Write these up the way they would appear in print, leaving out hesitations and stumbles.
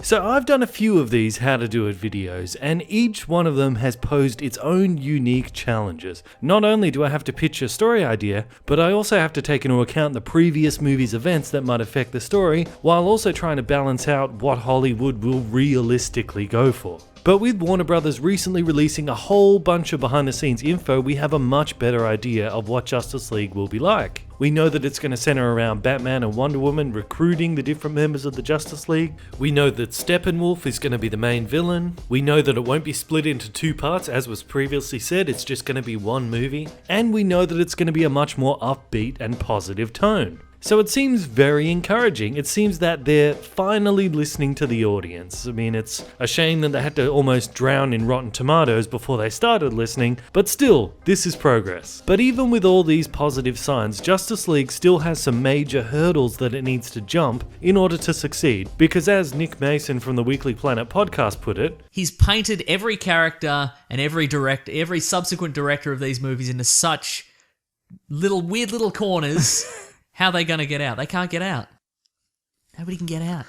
So I've done a few of these how to do it videos, and each one of them has posed its own unique challenges. Not only do I have to pitch a story idea, but I also have to take into account the previous movie's events that might affect the story, while also trying to balance out what Hollywood will realistically go for. But with Warner Brothers recently releasing a whole bunch of behind the scenes info, we have a much better idea of what Justice League will be like. We know that it's going to center around Batman and Wonder Woman recruiting the different members of the Justice League. We know that Steppenwolf is going to be the main villain. We know that it won't be split into two parts, as was previously said, it's just going to be one movie. And we know that it's going to be a much more upbeat and positive tone. So it seems very encouraging. It seems that they're finally listening to the audience. I mean, it's a shame that they had to almost drown in Rotten Tomatoes before they started listening, but still, this is progress. But even with all these positive signs, Justice League still has some major hurdles that it needs to jump in order to succeed, because as Nick Mason from the Weekly Planet podcast put it, he's painted every character and every subsequent director of these movies into such weird little corners. How are they going to get out? They can't get out. Nobody can get out.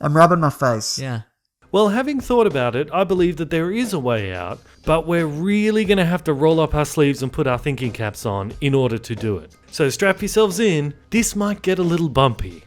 I'm rubbing my face. Yeah. Well, having thought about it, I believe that there is a way out, but we're really going to have to roll up our sleeves and put our thinking caps on in order to do it. So strap yourselves in, this might get a little bumpy.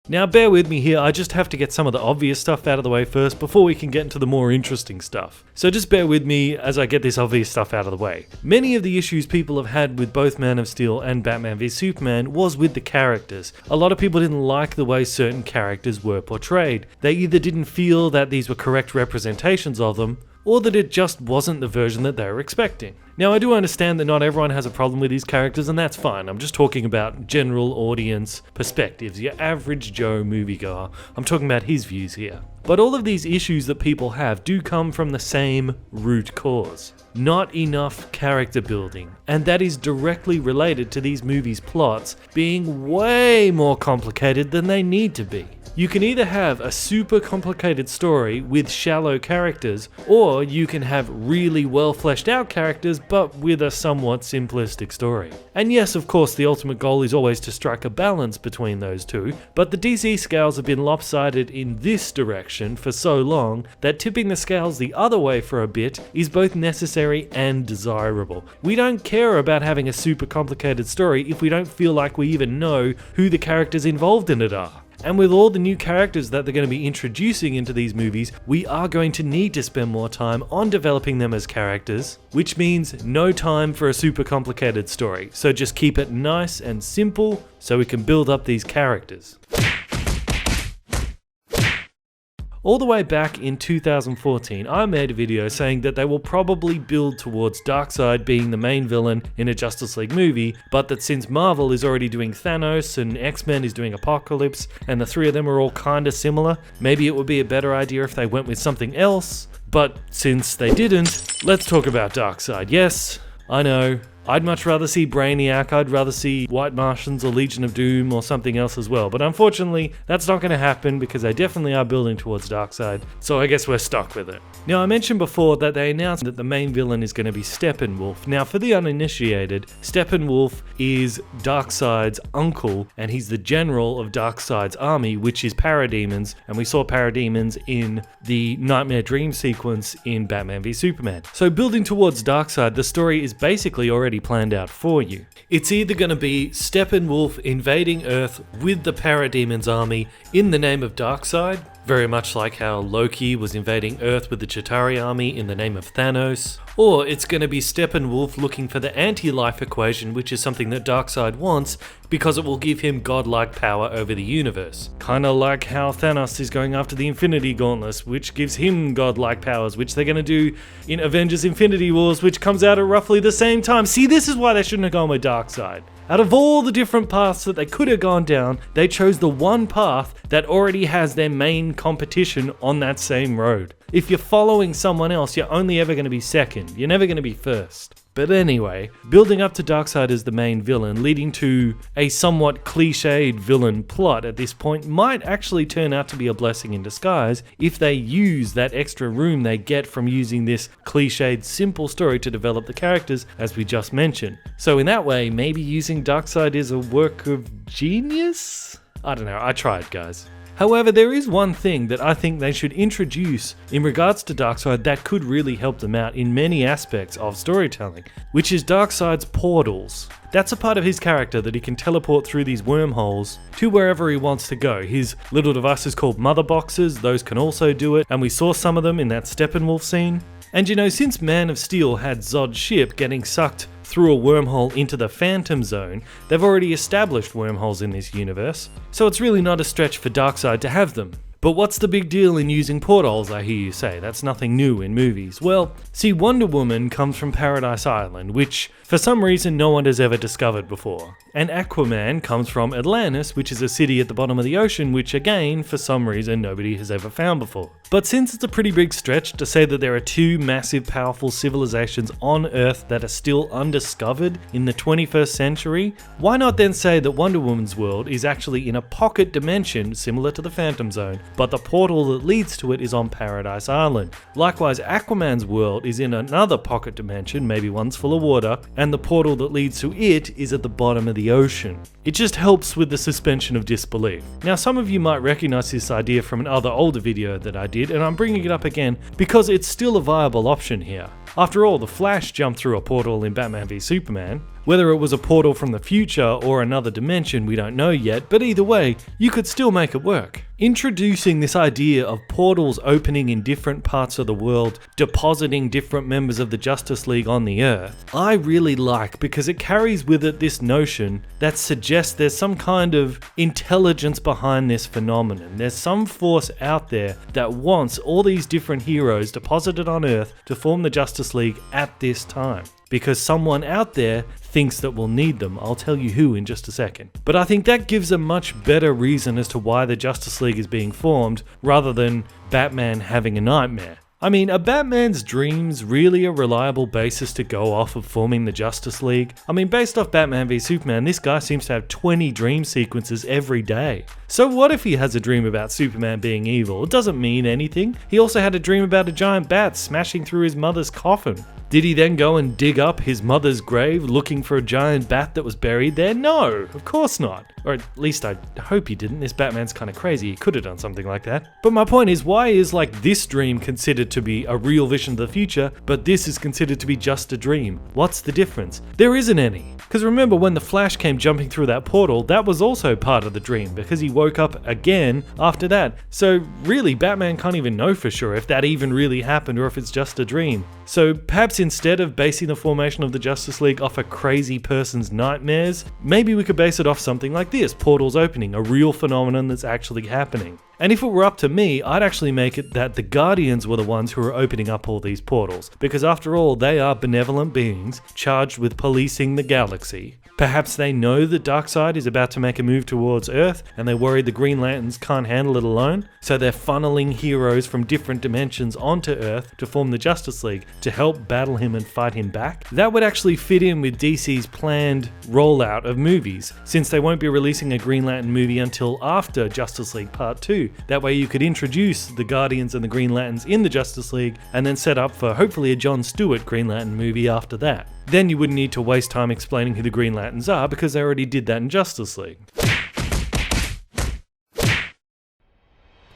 Now bear with me here, I just have to get some of the obvious stuff out of the way first before we can get into the more interesting stuff. So just bear with me as I get this obvious stuff out of the way. Many of the issues people have had with both Man of Steel and Batman v Superman was with the characters. A lot of people didn't like the way certain characters were portrayed. They either didn't feel that these were correct representations of them, or that it just wasn't the version that they were expecting. Now I do understand that not everyone has a problem with these characters, and that's fine. I'm just talking about general audience perspectives, your average Joe moviegoer. I'm talking about his views here. But all of these issues that people have do come from the same root cause. Not enough character building, and that is directly related to these movies' plots being way more complicated than they need to be. You can either have a super complicated story with shallow characters, or you can have really well fleshed out characters but with a somewhat simplistic story. And yes, of course, the ultimate goal is always to strike a balance between those two, but the DC scales have been lopsided in this direction for so long that tipping the scales the other way for a bit is both necessary and desirable. We don't care about having a super complicated story if we don't feel like we even know who the characters involved in it are. And with all the new characters that they're going to be introducing into these movies, we are going to need to spend more time on developing them as characters, which means no time for a super complicated story. So just keep it nice and simple so we can build up these characters. All the way back in 2014, I made a video saying that they will probably build towards Darkseid being the main villain in a Justice League movie, but that since Marvel is already doing Thanos and X-Men is doing Apocalypse, and the three of them are all kinda similar, maybe it would be a better idea if they went with something else. But since they didn't, let's talk about Darkseid. Yes, I know, I'd much rather see Brainiac, I'd rather see White Martians or Legion of Doom or something else as well, but unfortunately that's not going to happen because they definitely are building towards Darkseid, so I guess we're stuck with it. Now I mentioned before that they announced that the main villain is going to be Steppenwolf. Now for the uninitiated, Steppenwolf is Darkseid's uncle and he's the general of Darkseid's army, which is parademons, and we saw parademons in the Nightmare Dream sequence in Batman v Superman. So building towards Darkseid, the story is basically already planned out for you. It's either going to be Steppenwolf invading Earth with the Parademons army in the name of Darkseid, very much like how Loki was invading Earth with the Chitauri army in the name of Thanos, or it's going to be Steppenwolf looking for the anti-life equation, which is something that Darkseid wants because it will give him godlike power over the universe. Kinda like how Thanos is going after the Infinity Gauntlet, which gives him godlike powers, which they're going to do in Avengers Infinity Wars, which comes out at roughly the same time. See, this is why they shouldn't have gone with Darkseid. Out of all the different paths that they could have gone down, they chose the one path that already has their main competition on that same road. If you're following someone else, you're only ever going to be second. You're never going to be first. But anyway, building up to Darkseid as the main villain, leading to a somewhat cliched villain plot at this point, might actually turn out to be a blessing in disguise if they use that extra room they get from using this cliched simple story to develop the characters, as we just mentioned. So in that way, maybe using Darkseid is a work of genius? I don't know, I tried, guys. However, there is one thing that I think they should introduce in regards to Darkseid that could really help them out in many aspects of storytelling, which is Darkseid's portals. That's a part of his character that he can teleport through these wormholes to wherever he wants to go. His little device is called mother boxes, those can also do it, and we saw some of them in that Steppenwolf scene. And you know, since Man of Steel had Zod's ship getting sucked through a wormhole into the Phantom Zone, they've already established wormholes in this universe, so it's really not a stretch for Darkseid to have them. But what's the big deal in using portals, I hear you say? That's nothing new in movies. Well, see, Wonder Woman comes from Paradise Island, which for some reason no one has ever discovered before. And Aquaman comes from Atlantis, which is a city at the bottom of the ocean, which again, for some reason nobody has ever found before. But since it's a pretty big stretch to say that there are two massive powerful civilizations on Earth that are still undiscovered in the 21st century, why not then say that Wonder Woman's world is actually in a pocket dimension similar to the Phantom Zone, but the portal that leads to it is on Paradise Island. Likewise, Aquaman's world is in another pocket dimension, maybe one's full of water, and the portal that leads to it is at the bottom of the ocean. It just helps with the suspension of disbelief. Now, some of you might recognize this idea from another older video that I did, and I'm bringing it up again because it's still a viable option here. After all, the Flash jumped through a portal in Batman v Superman. Whether it was a portal from the future or another dimension, we don't know yet, but either way, you could still make it work. Introducing this idea of portals opening in different parts of the world, depositing different members of the Justice League on the Earth, I really like, because it carries with it this notion that suggests there's some kind of intelligence behind this phenomenon. There's some force out there that wants all these different heroes deposited on Earth to form the Justice League at this time. Because someone out there thinks that we'll need them. I'll tell you who in just a second. But I think that gives a much better reason as to why the Justice League is being formed, rather than Batman having a nightmare. I mean, are Batman's dreams really a reliable basis to go off of forming the Justice League? I mean, based off Batman v Superman, this guy seems to have 20 dream sequences every day. So what if he has a dream about Superman being evil? It doesn't mean anything. He also had a dream about a giant bat smashing through his mother's coffin. Did he then go and dig up his mother's grave looking for a giant bat that was buried there? No, of course not. Or at least I hope he didn't. This Batman's kind of crazy. He could have done something like that. But my point is, why is this dream considered to be a real vision of the future, but this is considered to be just a dream? What's the difference? There isn't any. Because remember, when the Flash came jumping through that portal, that was also part of the dream, because he woke up again after that. So really, Batman can't even know for sure if that even really happened or if it's just a dream. So perhaps instead of basing the formation of the Justice League off a crazy person's nightmares, maybe we could base it off something like this: portals opening, a real phenomenon that's actually happening. And if it were up to me, I'd actually make it that the Guardians were the ones who are opening up all these portals, because after all, they are benevolent beings charged with policing the galaxy. Perhaps they know that Darkseid is about to make a move towards Earth, and they worry the Green Lanterns can't handle it alone, so they're funneling heroes from different dimensions onto Earth to form the Justice League to help battle him and fight him back. That would actually fit in with DC's planned rollout of movies, since they won't be releasing a Green Lantern movie until after Justice League Part 2. That way you could introduce the Guardians and the Green Lanterns in the Justice League, and then set up for hopefully a Jon Stewart Green Lantern movie after that. Then you wouldn't need to waste time explaining who the Green Lanterns are, because they already did that in Justice League.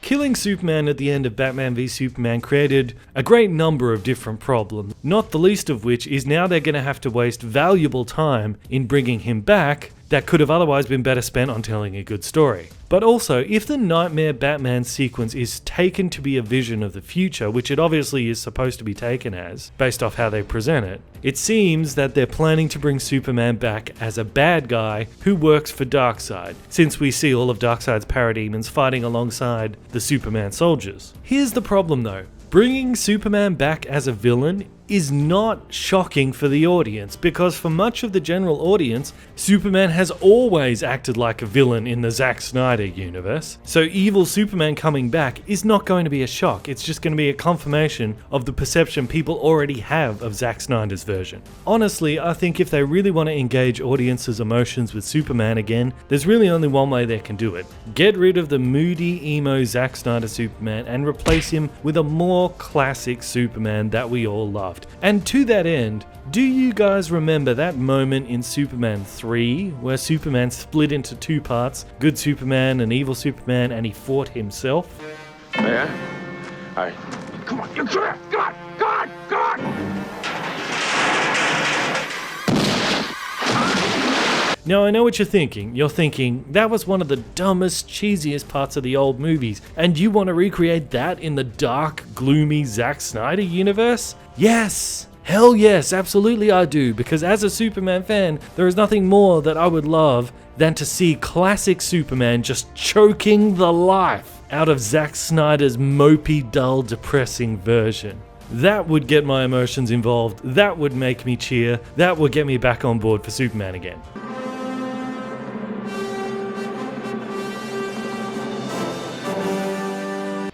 Killing Superman at the end of Batman v Superman created a great number of different problems, not the least of which is now they're going to have to waste valuable time in bringing him back that could have otherwise been better spent on telling a good story. But also, if the Nightmare Batman sequence is taken to be a vision of the future, which it obviously is supposed to be taken as, based off how they present it, it seems that they're planning to bring Superman back as a bad guy who works for Darkseid, since we see all of Darkseid's parademons fighting alongside the Superman soldiers. Here's the problem though. Bringing Superman back as a villain is not shocking for the audience, because for much of the general audience, Superman has always acted like a villain in the Zack Snyder universe. So evil Superman coming back is not going to be a shock, it's just going to be a confirmation of the perception people already have of Zack Snyder's version. Honestly, I think if they really want to engage audiences' emotions with Superman again, there's really only one way they can do it. Get rid of the moody, emo Zack Snyder Superman and replace him with a more classic Superman that we all love. loved. And to that end, do you guys remember that moment in Superman 3 where Superman split into two parts, good Superman and evil Superman, and he fought himself? Yeah? Alright. Come on, you can't! God! Now I know what you're thinking. You're thinking, that was one of the dumbest, cheesiest parts of the old movies, and you want to recreate that in the dark, gloomy Zack Snyder universe? Yes! Hell yes, absolutely I do, because as a Superman fan, there is nothing more that I would love than to see classic Superman just choking the life out of Zack Snyder's mopey, dull, depressing version. That would get my emotions involved, that would make me cheer, that would get me back on board for Superman again.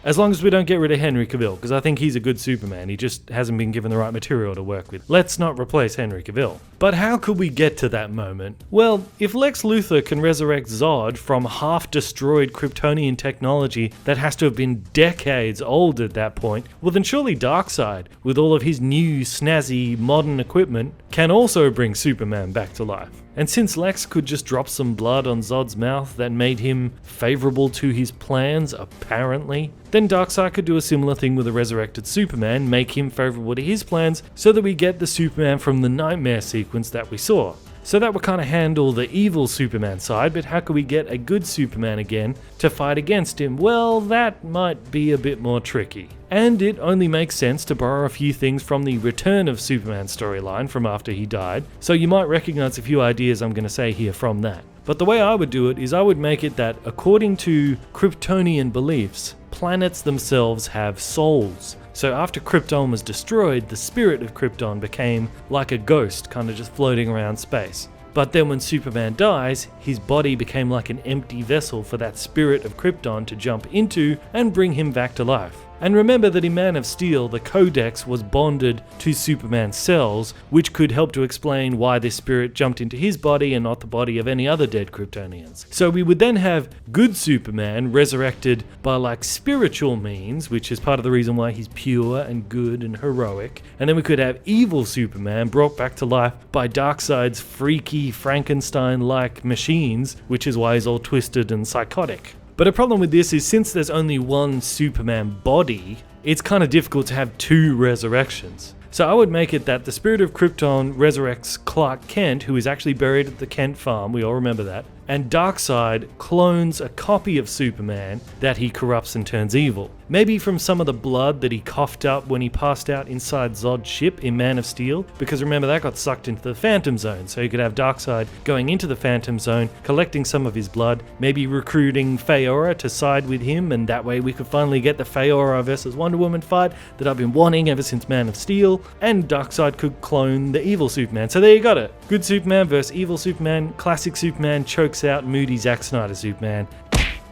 As long as we don't get rid of Henry Cavill, because I think he's a good Superman, he just hasn't been given the right material to work with. Let's not replace Henry Cavill. But how could we get to that moment? Well, if Lex Luthor can resurrect Zod from half-destroyed Kryptonian technology that has to have been decades old at that point, well then surely Darkseid, with all of his new, snazzy, modern equipment, can also bring Superman back to life. And since Lex could just drop some blood on Zod's mouth that made him favourable to his plans, apparently, then Darkseid could do a similar thing with a resurrected Superman, make him favourable to his plans, so that we get the Superman from the Nightmare sequence that we saw. So that would kind of handle the evil Superman side, but how could we get a good Superman again to fight against him? Well, that might be a bit more tricky. And it only makes sense to borrow a few things from the Return of Superman storyline from after he died, so you might recognize a few ideas I'm going to say here from that. But the way I would do it is I would make it that, according to Kryptonian beliefs, planets themselves have souls. So after Krypton was destroyed, the spirit of Krypton became like a ghost, kind of just floating around space. But then when Superman dies, his body became like an empty vessel for that spirit of Krypton to jump into and bring him back to life. And remember that in Man of Steel, the Codex was bonded to Superman's cells, which could help to explain why this spirit jumped into his body and not the body of any other dead Kryptonians. So we would then have good Superman resurrected by like spiritual means, which is part of the reason why he's pure and good and heroic. And then we could have evil Superman brought back to life by Darkseid's freaky Frankenstein-like machines, which is why he's all twisted and psychotic. But a problem with this is since there's only one Superman body, it's kind of difficult to have two resurrections. So I would make it that the spirit of Krypton resurrects Clark Kent, who is actually buried at the Kent farm, we all remember that, and Darkseid clones a copy of Superman that he corrupts and turns evil. Maybe from some of the blood that he coughed up when he passed out inside Zod's ship in Man of Steel, because remember that got sucked into the Phantom Zone, so you could have Darkseid going into the Phantom Zone, collecting some of his blood, maybe recruiting Faora to side with him, and that way we could finally get the Faora versus Wonder Woman fight that I've been wanting ever since Man of Steel, and Darkseid could clone the evil Superman. So there you got it. Good Superman versus evil Superman, classic Superman chokes out moody Zack Snyder Superman,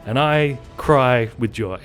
and I cry with joy.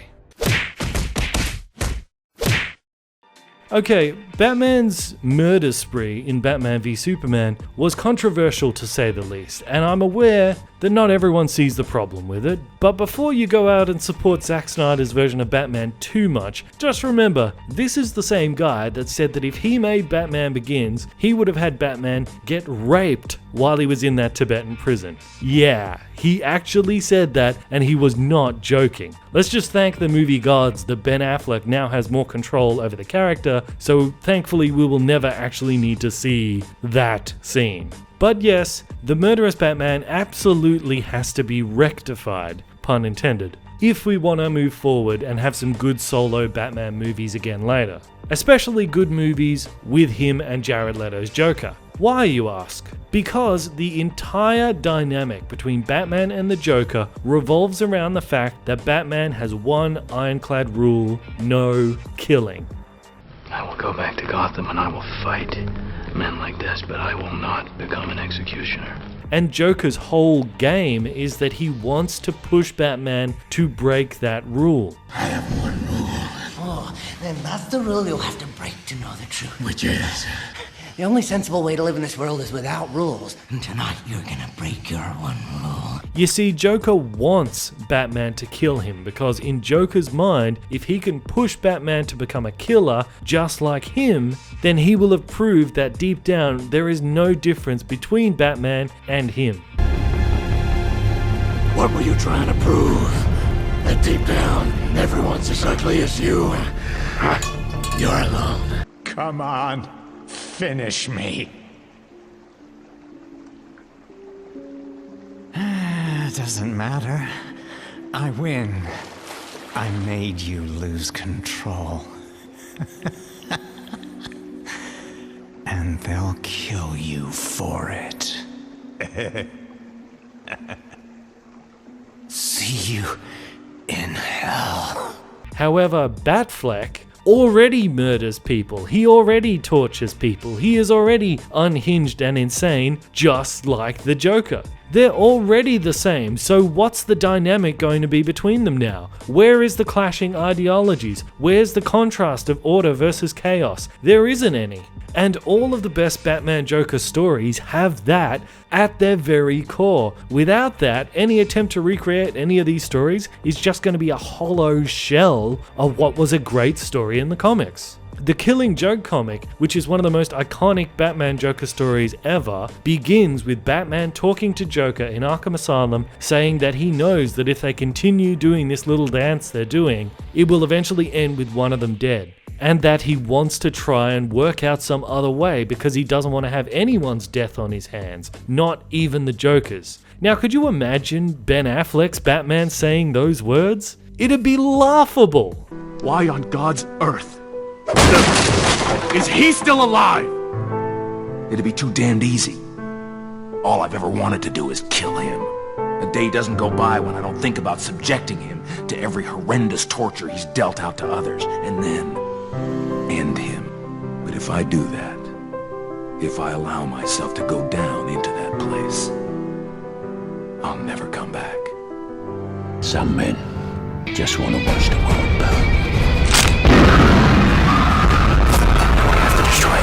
Okay, Batman's murder spree in Batman v Superman was controversial to say the least, and I'm aware that not everyone sees the problem with it, but before you go out and support Zack Snyder's version of Batman too much, just remember, this is the same guy that said that if he made Batman Begins, he would have had Batman get raped while he was in that Tibetan prison. Yeah, he actually said that, and he was not joking. Let's just thank the movie gods that Ben Affleck now has more control over the character, so thankfully we will never actually need to see that scene. But yes, the murderous Batman absolutely has to be rectified, pun intended, if we want to move forward and have some good solo Batman movies again later. Especially good movies with him and Jared Leto's Joker. Why, you ask? Because the entire dynamic between Batman and the Joker revolves around the fact that Batman has one ironclad rule: no killing. I will go back to Gotham and I will fight men like this, but I will not become an executioner. And Joker's whole game is that he wants to push Batman to break that rule. I have one rule. Oh, then that's the rule you'll have to break to know the truth. Which is? The only sensible way to live in this world is without rules. And tonight you're gonna break your one rule. You see, Joker wants Batman to kill him because in Joker's mind, if he can push Batman to become a killer just like him, then he will have proved that deep down there is no difference between Batman and him. What were you trying to prove? That deep down, everyone's as ugly as you. You're alone. Come on, finish me. Doesn't matter. I win. I made you lose control. And they'll kill you for it. See you in hell. However, Batfleck already murders people, he already tortures people, he is already unhinged and insane, just like the Joker. They're already the same, so what's the dynamic going to be between them now? Where is the clashing ideologies? Where's the contrast of order versus chaos? There isn't any. And all of the best Batman Joker stories have that at their very core. Without that, any attempt to recreate any of these stories is just going to be a hollow shell of what was a great story in the comics. The Killing Joke comic, which is one of the most iconic Batman Joker stories ever, begins with Batman talking to Joker in Arkham Asylum, saying that he knows that if they continue doing this little dance they're doing, it will eventually end with one of them dead. And that he wants to try and work out some other way because he doesn't want to have anyone's death on his hands, not even the Joker's. Now, could you imagine Ben Affleck's Batman saying those words? It'd be laughable. Why on God's earth is he still alive? It'd be too damned easy. All I've ever wanted to do is kill him. A day doesn't go by when I don't think about subjecting him to every horrendous torture he's dealt out to others, and then end him. But if I do that, if I allow myself to go down into that place, I'll never come back. Some men just want to watch the world burn. We have to destroy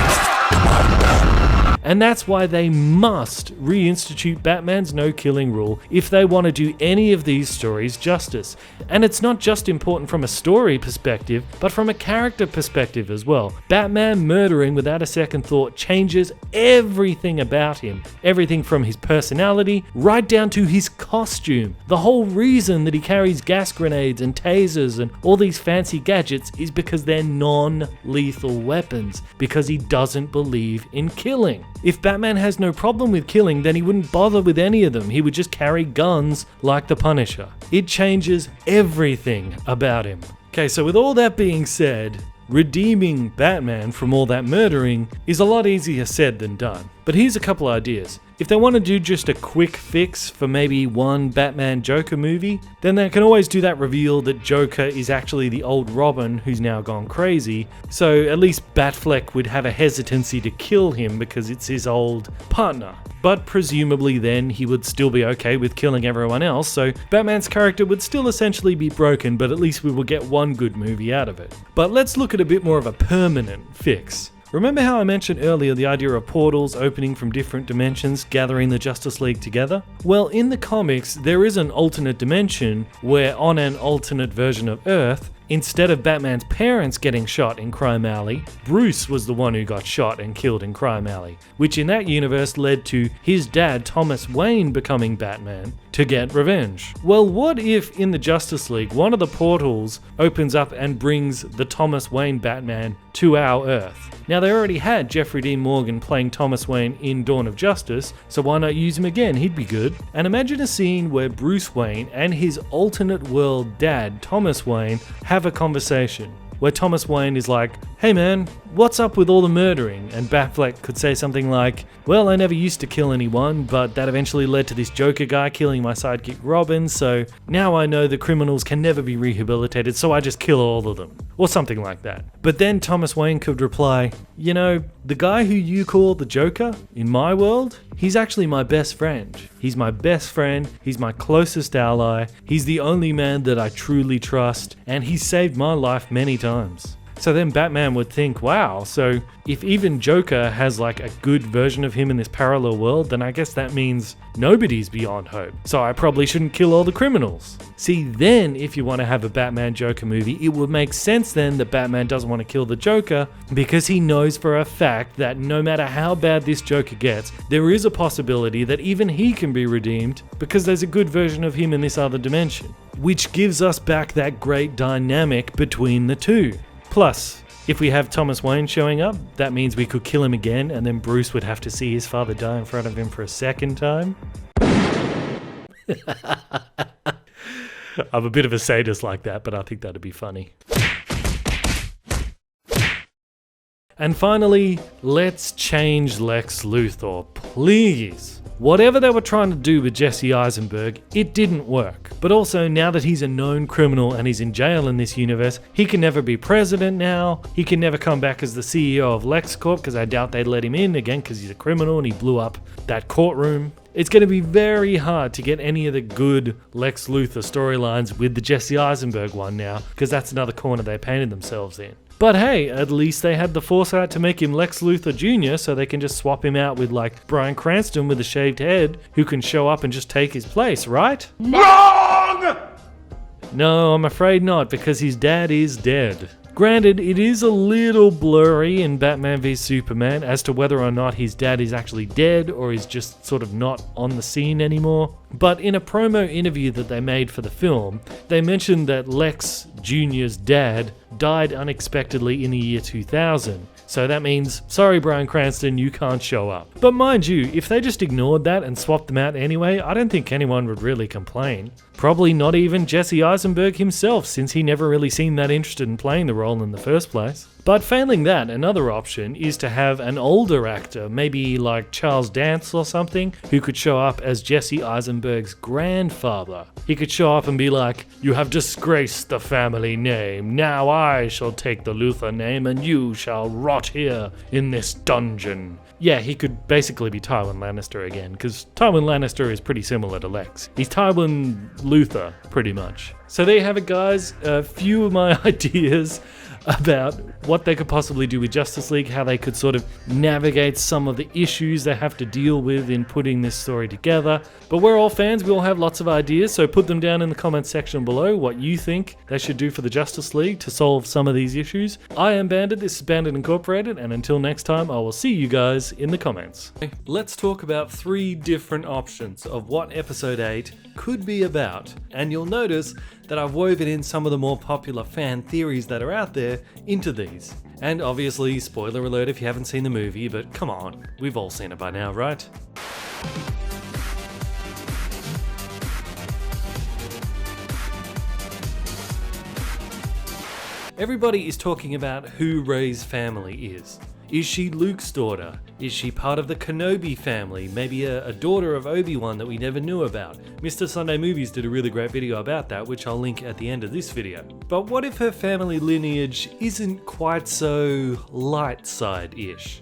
the world burn. And that's why they must reinstitute Batman's no-killing rule if they want to do any of these stories justice. And it's not just important from a story perspective, but from a character perspective as well. Batman murdering without a second thought changes everything about him. Everything from his personality, right down to his costume. The whole reason that he carries gas grenades and tasers and all these fancy gadgets is because they're non-lethal weapons, because he doesn't believe in killing. If Batman has no problem with killing, then he wouldn't bother with any of them. He would just carry guns like the Punisher. It changes everything about him. Okay, so with all that being said, redeeming Batman from all that murdering is a lot easier said than done. But here's a couple ideas. If they want to do just a quick fix for maybe one Batman Joker movie, then they can always do that reveal that Joker is actually the old Robin who's now gone crazy, so at least Batfleck would have a hesitancy to kill him because it's his old partner. But presumably then he would still be okay with killing everyone else, so Batman's character would still essentially be broken, but at least we will get one good movie out of it. But let's look at a bit more of a permanent fix. Remember how I mentioned earlier the idea of portals opening from different dimensions, gathering the Justice League together? Well, in the comics, there is an alternate dimension where on an alternate version of Earth, instead of Batman's parents getting shot in Crime Alley, Bruce was the one who got shot and killed in Crime Alley, which in that universe led to his dad, Thomas Wayne, becoming Batman to get revenge. Well, what if in the Justice League, one of the portals opens up and brings the Thomas Wayne Batman to our Earth? Now, they already had Jeffrey Dean Morgan playing Thomas Wayne in Dawn of Justice, so why not use him again? He'd be good. And imagine a scene where Bruce Wayne and his alternate world dad, Thomas Wayne, have a conversation where Thomas Wayne is like, "Hey man, what's up with all the murdering?" And Batfleck could say something like, "Well, I never used to kill anyone, but that eventually led to this Joker guy killing my sidekick Robin, so now I know that criminals can never be rehabilitated, so I just kill all of them." Or something like that. But then Thomas Wayne could reply, "You know, the guy who you call the Joker, in my world, he's actually my best friend. He's my best friend, he's my closest ally, he's the only man that I truly trust, and he's saved my life many times." So then Batman would think, wow, so if even Joker has like a good version of him in this parallel world, then I guess that means nobody's beyond hope. So I probably shouldn't kill all the criminals. See, then if you want to have a Batman Joker movie, it would make sense then that Batman doesn't want to kill the Joker because he knows for a fact that no matter how bad this Joker gets, there is a possibility that even he can be redeemed because there's a good version of him in this other dimension, which gives us back that great dynamic between the two. Plus, if we have Thomas Wayne showing up, that means we could kill him again and then Bruce would have to see his father die in front of him for a second time. I'm a bit of a sadist like that, but I think that'd be funny. And finally, let's change Lex Luthor, please. Whatever they were trying to do with Jesse Eisenberg, it didn't work. But also, now that he's a known criminal and he's in jail in this universe, he can never be president now. He can never come back as the CEO of LexCorp because I doubt they'd let him in again because he's a criminal and he blew up that courtroom. It's going to be very hard to get any of the good Lex Luthor storylines with the Jesse Eisenberg one now because that's another corner they painted themselves in. But hey, at least they had the foresight to make him Lex Luthor Jr. so they can just swap him out with like Bryan Cranston with a shaved head who can show up and just take his place, right? Wrong! No, I'm afraid not because his dad is dead. Granted, it is a little blurry in Batman v Superman as to whether or not his dad is actually dead or is just sort of not on the scene anymore. But in a promo interview that they made for the film, they mentioned that Lex Jr.'s dad died unexpectedly in the year 2000. So that means, sorry Bryan Cranston, you can't show up. But mind you, if they just ignored that and swapped them out anyway, I don't think anyone would really complain. Probably not even Jesse Eisenberg himself, since he never really seemed that interested in playing the role in the first place. But failing that, another option is to have an older actor, maybe like Charles Dance or something, who could show up as Jesse Eisenberg's grandfather. He could show up and be like, "You have disgraced the family name. Now I shall take the Luthor name and you shall rot here in this dungeon." Yeah, he could basically be Tywin Lannister again, because Tywin Lannister is pretty similar to Lex. He's Tywin Luthor, pretty much. So there you have it, guys. A few of my ideas about what they could possibly do with Justice League, how they could sort of navigate some of the issues they have to deal with in putting this story together. But we're all fans, we all have lots of ideas, so put them down in the comments section below what you think they should do for the Justice League to solve some of these issues. I am Bandit, this is Bandit Incorporated, and until next time, I will see you guys in the comments. Let's talk about 3 different options of what Episode 8 could be about, and you'll notice that I've woven in some of the more popular fan theories that are out there into these. And obviously, spoiler alert if you haven't seen the movie, but come on, we've all seen it by now, right? Everybody is talking about who Rey's family is. Is she Luke's daughter? Is she part of the Kenobi family? Maybe a daughter of Obi-Wan that we never knew about? Mr. Sunday Movies did a really great video about that, which I'll link at the end of this video. But what if her family lineage isn't quite so light side-ish?